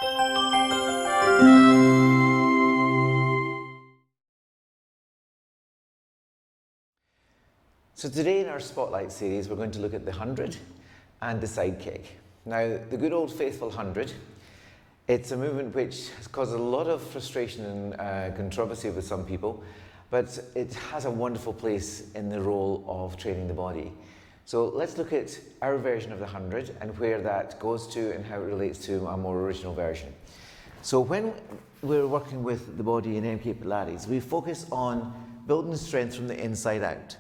So today in our Spotlight series, we're going to look at the 100 and the side kick. Now, the good old faithful 100, it's a movement which has caused a lot of frustration and controversy with some people, but it has a wonderful place in the role of training the body. So let's look at our version of the 100 and where that goes to and how it relates to a more original version. So when we're working with the body in MK Pilates, we focus on building strength from the inside out.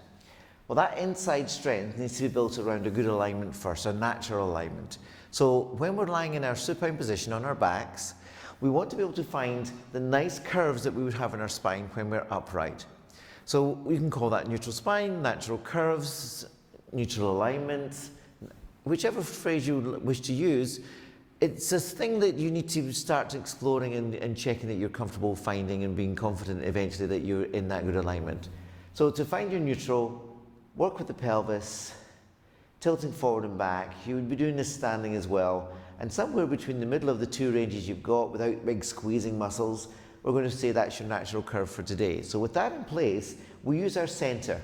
Well, that inside strength needs to be built around a good alignment first, a natural alignment. So when we're lying in our supine position on our backs, we want to be able to find the nice curves that we would have in our spine when we're upright. So we can call that neutral spine, natural curves, neutral alignment, whichever phrase you wish to use. It's a thing that you need to start exploring and checking that you're comfortable finding and being confident eventually that you're in that good alignment. So to find your neutral, work with the pelvis, tilting forward and back. You would be doing this standing as well. And somewhere between the middle of the two ranges you've got without big squeezing muscles, we're going to say that's your natural curve for today. So with that in place, we use our center.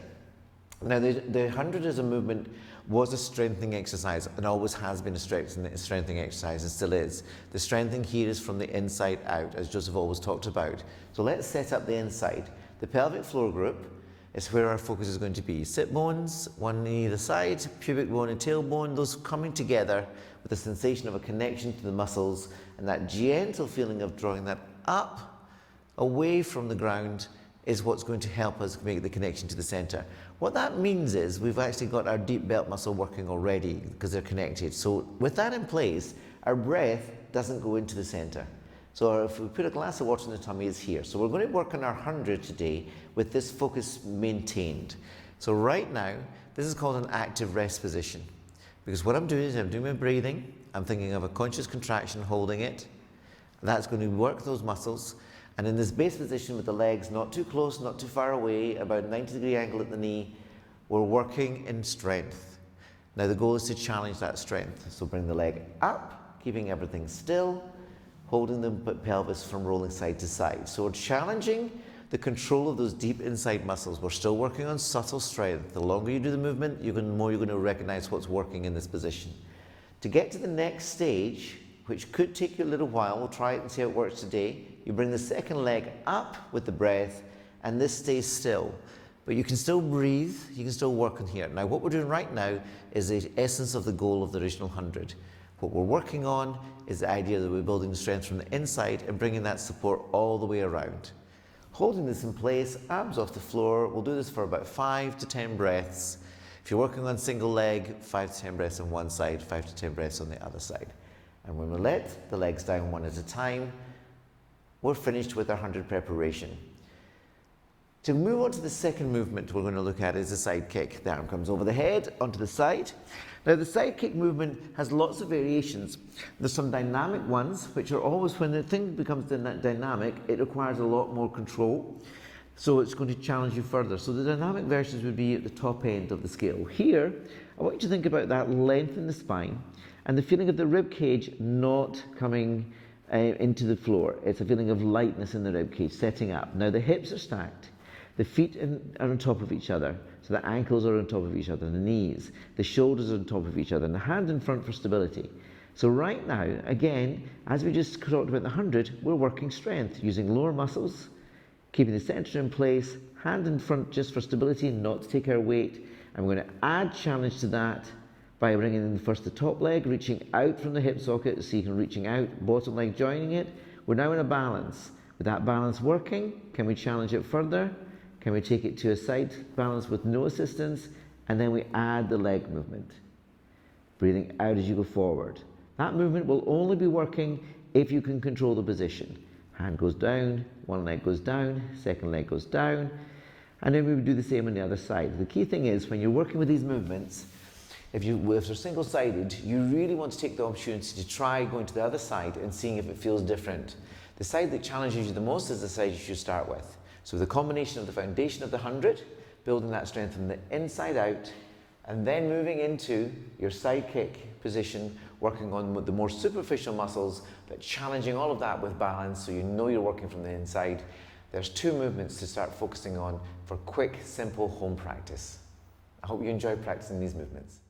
Now the 100 as a movement was a strengthening exercise and always has been a strengthening exercise and still is. The strengthening here is from the inside out, as Joseph always talked about. So let's set up the inside. The pelvic floor group is where our focus is going to be. Sit bones, one on either side, pubic bone and tailbone, those coming together with a sensation of a connection to the muscles and that gentle feeling of drawing that up, away from the ground is what's going to help us make the connection to the center. What that means is we've actually got our deep belt muscle working already because they're connected. So with that in place, our breath doesn't go into the center. So if we put a glass of water in the tummy, it's here. So we're going to work on our 100 today with this focus maintained. So right now, this is called an active rest position. Because what I'm doing is I'm doing my breathing, I'm thinking of a conscious contraction, holding it. That's going to work those muscles. And in this base position with the legs not too close, not too far away, about a 90-degree angle at the knee, we're working in strength. Now the goal is to challenge that strength. So bring the leg up, keeping everything still, holding the pelvis from rolling side to side. So we're challenging the control of those deep inside muscles. We're still working on subtle strength. The longer you do the movement, the more you're going to recognize what's working in this position. To get to the next stage, which could take you a little while, we'll try it and see how it works today. You bring the second leg up with the breath, and this stays still. But you can still breathe, you can still work on here. Now what we're doing right now is the essence of the goal of the original 100. What we're working on is the idea that we're building the strength from the inside and bringing that support all the way around. Holding this in place, abs off the floor. We'll do this for about 5 to 10 breaths. If you're working on single leg, 5 to 10 breaths on one side, 5 to 10 breaths on the other side. And when we let the legs down one at a time, we're finished with our 100 preparation. To move on to the second movement we're going to look at is the side kick. The arm comes over the head, onto the side. Now the side kick movement has lots of variations. There's some dynamic ones, which are always, when the thing becomes dynamic, it requires a lot more control. So it's going to challenge you further. So the dynamic versions would be at the top end of the scale. Here, I want you to think about that length in the spine and the feeling of the rib cage not coming into the floor. It's a feeling of lightness in the rib cage, setting up. Now the hips are stacked. The feet are on top of each other, so the ankles are on top of each other, the knees, the shoulders are on top of each other, and the hand in front for stability. So right now, again, as we just talked about the 100, we're working strength, using lower muscles, keeping the center in place, hand in front just for stability, not to take our weight. And we're going to add challenge to that by bringing in first the top leg, reaching out from the hip socket, so you can reaching out, bottom leg joining it. We're now in a balance. With that balance working, can we challenge it further? Can we take it to a side balance with no assistance? And then we add the leg movement. Breathing out as you go forward. That movement will only be working if you can control the position. Hand goes down, one leg goes down, second leg goes down, and then we would do the same on the other side. The key thing is when you're working with these movements, if they're single-sided, you really want to take the opportunity to try going to the other side and seeing if it feels different. The side that challenges you the most is the side you should start with. So the combination of the foundation of the 100, building that strength from the inside out, and then moving into your side kick position working on the more superficial muscles, but challenging all of that with balance so you know you're working from the inside, there's 2 movements to start focusing on for quick, simple home practice. I hope you enjoy practicing these movements.